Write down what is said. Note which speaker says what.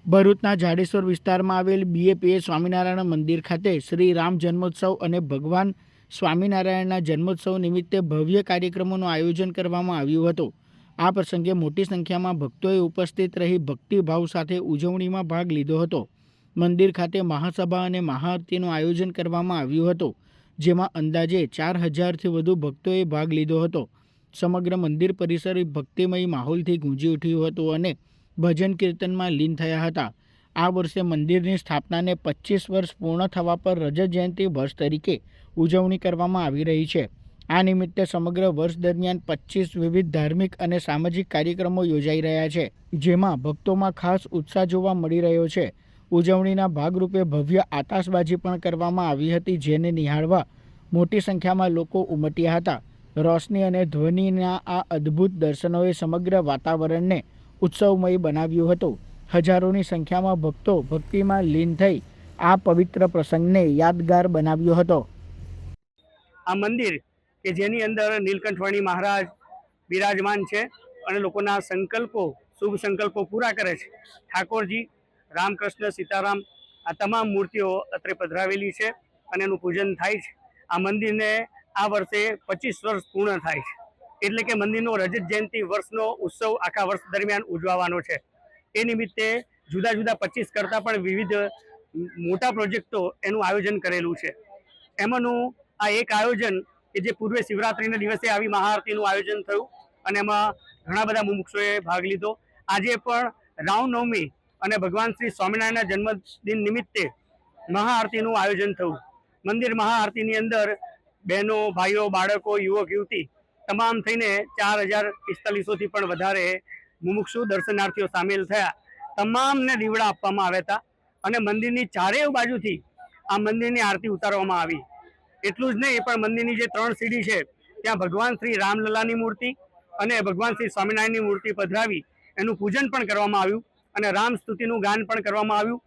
Speaker 1: ભરૂચના જાડેશ્વર વિસ્તારમાં આવેલ બીએપીએ સ્વામિનારાયણ મંદિર ખાતે શ્રી રામ જન્મોત્સવ અને ભગવાન સ્વામિનારાયણના જન્મોત્સવ નિમિત્તે ભવ્ય કાર્યક્રમોનું આયોજન કરવામાં આવ્યું હતું। આ પ્રસંગે મોટી સંખ્યામાં ભક્તોએ ઉપસ્થિત રહી ભક્તિભાવ સાથે ઉજવણીમાં ભાગ લીધો હતો। મંદિર ખાતે મહાસભા અને મહાઆરતીનું આયોજન કરવામાં આવ્યું હતું, જેમાં અંદાજે 4000થી વધુ ભક્તોએ ભાગ લીધો હતો। સમગ્ર મંદિર પરિસર ભક્તિમય માહોલથી ગુંજી ઉઠ્યું હતું અને ભજન કીર્તનમાં લીન થયા હતા। આ વર્ષે મંદિરની સ્થાપનાને 25 વર્ષ પૂર્ણ થવા પર રજત જયંતિ વર્ષ તરીકે ઉજવણી કરવામાં આવી રહી છે। આ નિમિત્તે સમગ્ર વર્ષ દરમિયાન 25 વિવિધ ધાર્મિક અને સામાજિક કાર્યક્રમો યોજાઈ રહ્યા છે, જેમાં ભક્તોમાં ખાસ ઉત્સાહ જોવા મળી રહ્યો છે। ઉજવણીના ભાગરૂપે ભવ્ય આતશબાજી પણ કરવામાં આવી હતી, જેને નિહાળવા મોટી સંખ્યામાં લોકો ઉમટ્યા હતા। રોશની અને ધ્વનિના આ અદ્ભુત દર્શનોએ સમગ્ર વાતાવરણને ઉત્સવમય બનાવ્યું હતું। હજારોની સંખ્યામાં ભક્તો ભક્તિમાં લીન થઈ આ પવિત્ર પ્રસંગને યાદગાર બનાવ્યો હતો।
Speaker 2: આ મંદિર કે જેની અંદર નીલકંઠવાણી મહારાજ બિરાજમાન છે અને લોકોના સંકલ્પો, શુભ સંકલ્પો પૂરા કરે છે। ઠાકોરજી, રામકૃષ્ણ, સીતારામ આ તમામ મૂર્તિઓ અત્રે પધરાવેલી છે અને એનું પૂજન થાય છે। આ મંદિરને આ વર્ષે 25 વર્ષ પૂર્ણ થાય છે, એટલે કે મંદિરનો રજત જયંતિ વર્ષનો ઉત્સવ આખા વર્ષ દરમિયાન ઉજવવાનો છે। એ નિમિત્તે જુદા જુદા 25 કરતાં પણ વિવિધ મોટા પ્રોજેક્ટો એનું આયોજન કરેલું છે। એમાંનું આ એક આયોજન કે જે પૂર્વે શિવરાત્રિના દિવસે આવી મહાઆરતીનું આયોજન થયું અને એમાં ઘણા બધા મુમુક્ષુઓએ ભાગ લીધો। આજે પણ રામનવમી અને ભગવાન શ્રી સ્વામિનારાયણના જન્મદિન નિમિત્તે મહાઆરતીનું આયોજન થયું। મંદિર મહાઆરતીની અંદર બહેનો, ભાઈઓ, બાળકો, યુવક, યુવતી તમામ થઈને 4045થી પણ વધારે મુમુક્ષુ દર્શનાર્થીઓ સામેલ થયા। તમામને દીવડા આપવામાં આવ્યા હતા અને મંદિરની ચારેય બાજુથી આ મંદિરની આરતી ઉતારવામાં આવી। એટલું જ નહીં, પણ મંદિરની જે 3 સીડી છે ત્યાં ભગવાન શ્રી રામલલાની મૂર્તિ અને ભગવાન શ્રી સ્વામિનારાયણની મૂર્તિ પધરાવી એનું પૂજન પણ કરવામાં આવ્યું અને રામ સ્તુતિનું ગાન પણ કરવામાં આવ્યું।